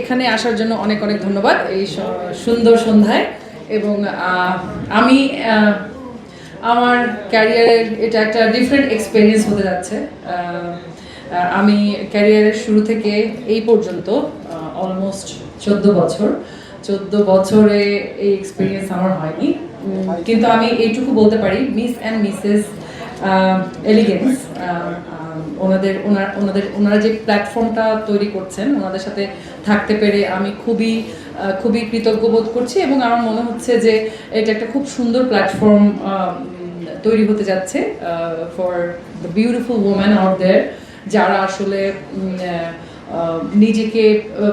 এখানে আসার জন্য অনেক অনেক ধন্যবাদ এই সুন্দর সন্ধ্যায়। এবং আমি আমার ক্যারিয়ারের এটা একটা ডিফারেন্ট এক্সপিরিয়েন্স হতে যাচ্ছে। আমি ক্যারিয়ারের শুরু থেকে এই পর্যন্ত অলমোস্ট 14 বছরে এই এক্সপিরিয়েন্স আমার হয়নি, কিন্তু আমি এইটুকু বলতে পারি মিস অ্যান্ড মিসেস এলিগেন্স ওনারা যে প্ল্যাটফর্মটা তৈরি করছেন, ওনাদের সাথে থাকতে পেরে আমি খুবই কৃতজ্ঞ বোধ করছি। এবং আমার মনে হচ্ছে যে এটা একটা খুব সুন্দর প্ল্যাটফর্ম তৈরি হতে যাচ্ছে for the beautiful woman out there, যারা আসলে নিজেকে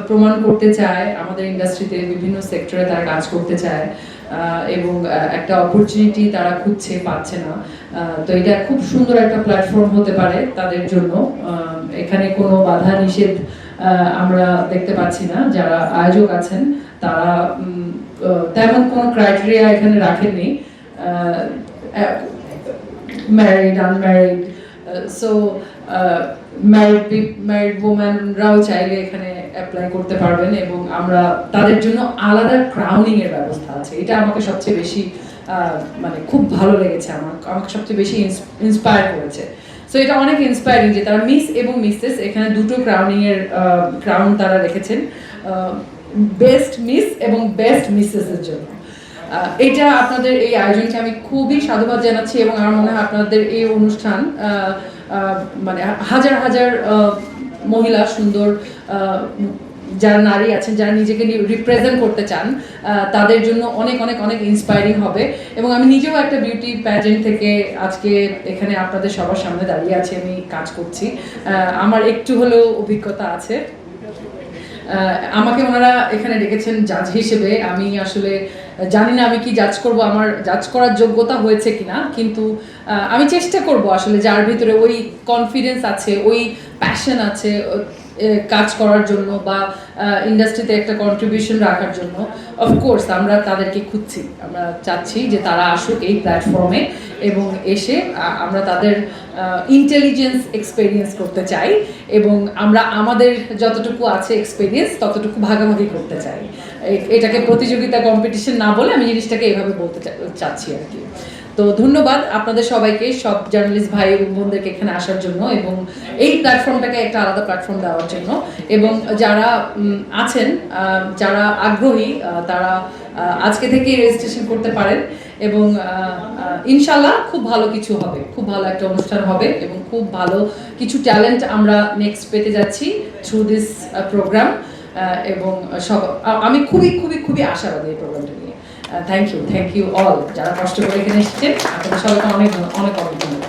প্রমাণ করতে চায়, আমাদের ইন্ডাস্ট্রিতে বিভিন্ন সেক্টরে তারা কাজ করতে চায় এবং একটা অপরচুনিটি তারা খুঁজছে, পাচ্ছে না। তো এটা খুব সুন্দর একটা প্ল্যাটফর্ম হতে পারে তাদের জন্য। এখানে কোনো বাধা নিষেধ আমরা দেখতে পাচ্ছি না। যারা আয়োজক আছেন তারা তেমন কোনো ক্রাইটেরিয়া এখানে রাখেননি, ম্যারিড, আনম্যারিড, সো ম্যারিড ওম্যানরাও চাইলে এখানে অ্যাপ্লাই করতে পারবেন। এবং আমরা তাদের জন্য আলাদা ক্রাউনিং এর ব্যবস্থা আছে। এটা আমাকে সবচেয়ে বেশি মানে খুব ভালো লেগেছে, আমাকে সবচেয়ে বেশি ইন্সপায়ার করেছে। সো এটা অনেক ইন্সপায়ারিং যে তারা মিস এবং মিসেস এখানে দুটো ক্রাউন তারা রেখেছেন, বেস্ট মিস এবং বেস্ট মিসেসের জন্য। এটা আপনাদের এই আয়োজনকে আমি খুবই সাধুবাদ জানাচ্ছি। এবং আমার মনে হয় আপনাদের এই অনুষ্ঠান মানে হাজার হাজার মহিলা, সুন্দর যারা নারী আছেন, যারা নিজেকে রিপ্রেজেন্ট করতে চান, তাদের জন্য অনেক অনেক অনেক ইন্সপায়ারিং হবে। এবং আমি নিজেও একটা বিউটি প্যাজেন্ট থেকে আজকে এখানে আপনাদের সবার সামনে দাঁড়িয়ে আছি, আমি কাজ করছি, আমার একটু হলেও অভিজ্ঞতা আছে। আমাকে ওনারা এখানে ডেকেছেন জাজ হিসেবে। আমি আসলে জানি না আমি কি জাজ করব, আমার জাজ করার যোগ্যতা হয়েছে কিনা, কিন্তু আমি চেষ্টা করব আসলে যার ভিতরে ওই কনফিডেন্স আছে, ওই প্যাশন আছে কাজ করার জন্য বা ইন্ডাস্ট্রিতে একটা কন্ট্রিবিউশন রাখার জন্য। অফকোর্স আমরা তাদেরকে খুঁজছি, আমরা চাচ্ছি যে তারা আসুক এই প্ল্যাটফর্মে এবং এসে আমরা তাদের ইন্টেলিজেন্স এক্সপেরিয়েন্স করতে চাই এবং আমরা আমাদের যতটুকু আছে এক্সপেরিয়েন্স ততটুকু ভাগাভাগি করতে চাই। এটাকে প্রতিযোগিতা, কম্পিটিশন না বলে আমি জিনিসটাকে এভাবে বলতে চাচ্ছি আর কি। তো ধন্যবাদ আপনাদের সবাইকে, সব জার্নালিস্ট ভাই এবং বোনদেরকে এখানে আসার জন্য এবং এই প্ল্যাটফর্মটাকে একটা আলাদা প্ল্যাটফর্ম দেওয়ার জন্য। এবং যারা আছেন, যারা আগ্রহী, তারা আজকে থেকে রেজিস্ট্রেশন করতে পারেন এবং ইনশাল্লাহ খুব ভালো কিছু হবে, খুব ভালো একটা অনুষ্ঠান হবে এবং খুব ভালো কিছু ট্যালেন্ট আমরা নেক্সট পেতে যাচ্ছি থ্রু দিস প্রোগ্রাম। এবং আমি খুবই আশাবাদী এই প্রোগ্রামটা নিয়ে। থ্যাংক ইউ অল যারা কষ্ট করে এখানে এসেছেন, আপনাদের সবাইকে অনেক অনেক অনেক ধন্যবাদ।